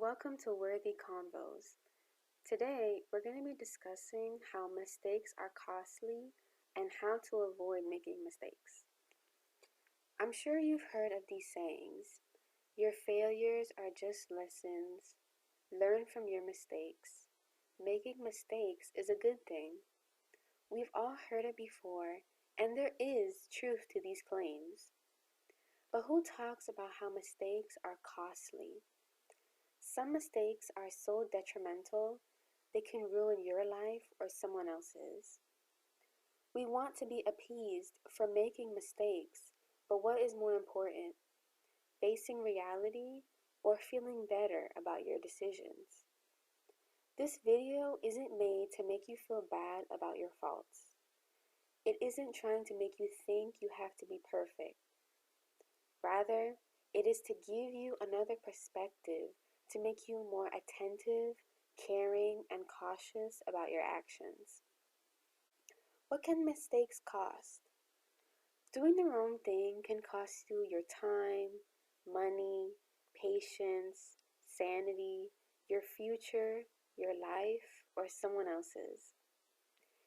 Welcome to Worthy Convos. Today, we're going to be discussing how mistakes are costly and how to avoid making mistakes. I'm sure you've heard of these sayings. Your failures are just lessons. Learn from your mistakes. Making mistakes is a good thing. We've all heard it before, and there is truth to these claims. But who talks about how mistakes are costly? Some mistakes are so detrimental, they can ruin your life or someone else's. We want to be appeased for making mistakes, but what is more important, facing reality or feeling better about your decisions? This video isn't made to make you feel bad about your faults. It isn't trying to make you think you have to be perfect. Rather, it is to give you another perspective to make you more attentive, caring, and cautious about your actions. What can mistakes cost? Doing the wrong thing can cost you your time, money, patience, sanity, your future, your life, or someone else's.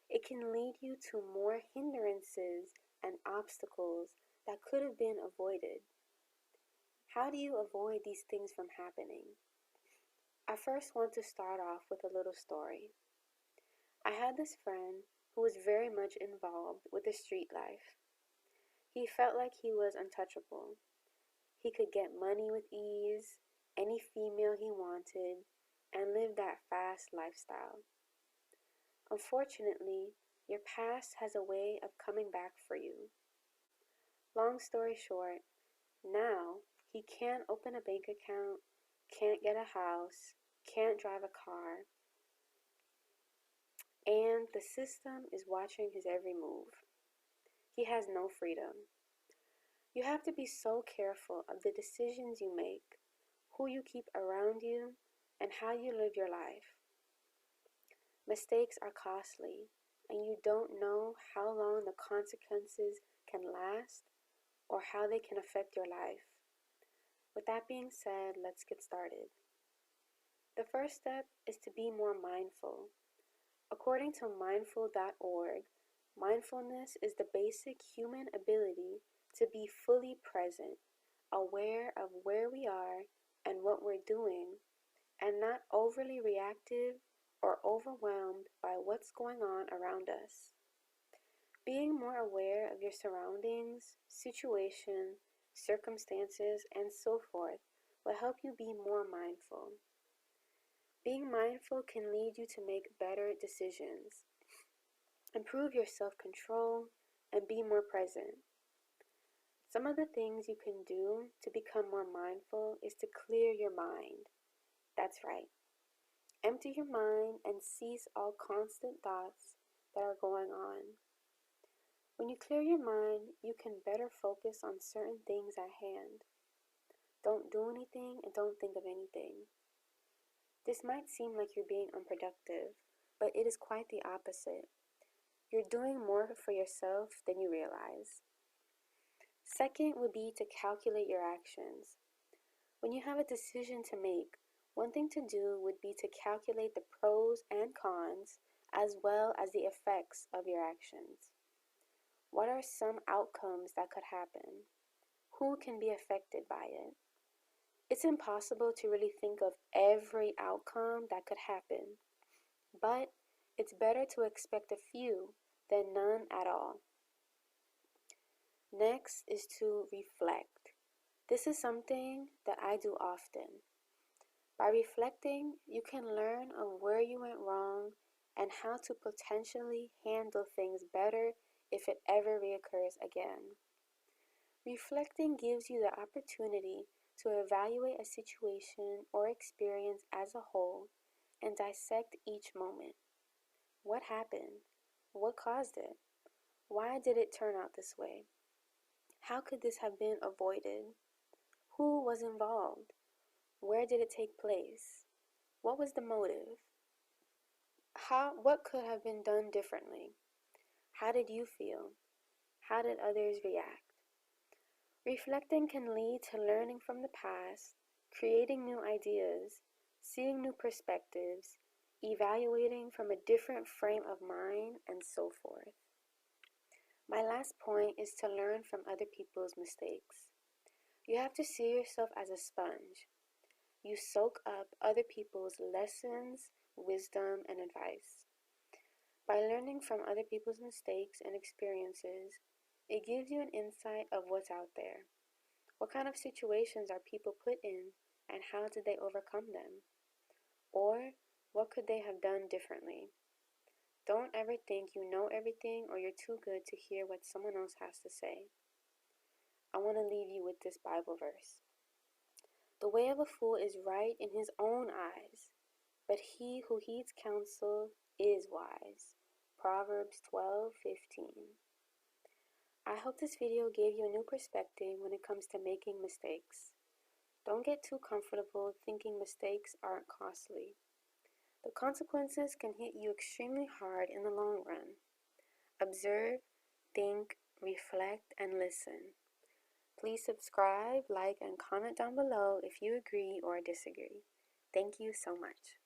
It can lead you to more hindrances and obstacles that could have been avoided. How do you avoid these things from happening? I first want to start off with a little story. I had this friend who was very much involved with the street life. He felt like he was untouchable. He could get money with ease, any female he wanted, and live that fast lifestyle. Unfortunately, your past has a way of coming back for you. Long story short, now he can't open a bank account, can't get a house, can't drive a car, and the system is watching his every move. He has no freedom. You have to be so careful of the decisions you make, who you keep around you, and how you live your life. Mistakes are costly, and you don't know how long the consequences can last or how they can affect your life. With that being said, let's get started. The first step is to be more mindful. According to mindful.org, mindfulness is the basic human ability to be fully present, aware of where we are and what we're doing, and not overly reactive or overwhelmed by what's going on around us. Being more aware of your surroundings, situation, circumstances, and so forth will help you be more mindful. Being mindful can lead you to make better decisions, improve your self-control, and be more present. Some of the things you can do to become more mindful is to clear your mind. That's right. Empty your mind and cease all constant thoughts that are going on. When you clear your mind, you can better focus on certain things at hand. Don't do anything and don't think of anything. This might seem like you're being unproductive, but it is quite the opposite. You're doing more for yourself than you realize. Second would be to calculate your actions. When you have a decision to make, one thing to do would be to calculate the pros and cons as well as the effects of your actions. What are some outcomes that could happen? Who can be affected by it? It's impossible to really think of every outcome that could happen, but it's better to expect a few than none at all. Next is to reflect. This is something that I do often. By reflecting, you can learn of where you went wrong and how to potentially handle things better if it ever reoccurs again. Reflecting gives you the opportunity to evaluate a situation or experience as a whole and dissect each moment. What happened? What caused it? Why did it turn out this way? How could this have been avoided? Who was involved? Where did it take place? What was the motive? What could have been done differently? How did you feel? How did others react? Reflecting can lead to learning from the past, creating new ideas, seeing new perspectives, evaluating from a different frame of mind, and so forth. My last point is to learn from other people's mistakes. You have to see yourself as a sponge. You soak up other people's lessons, wisdom, and advice. By learning from other people's mistakes and experiences, it gives you an insight of what's out there. What kind of situations are people put in, and how did they overcome them? Or what could they have done differently? Don't ever think you know everything or you're too good to hear what someone else has to say. I want to leave you with this Bible verse. The way of a fool is right in his own eyes, but he who heeds counsel is wise. Proverbs 12:15. I hope this video gave you a new perspective when it comes to making mistakes. Don't get too comfortable thinking mistakes aren't costly. The consequences can hit you extremely hard in the long run. Observe, think, reflect, and listen. Please subscribe, like, and comment down below if you agree or disagree. Thank you so much.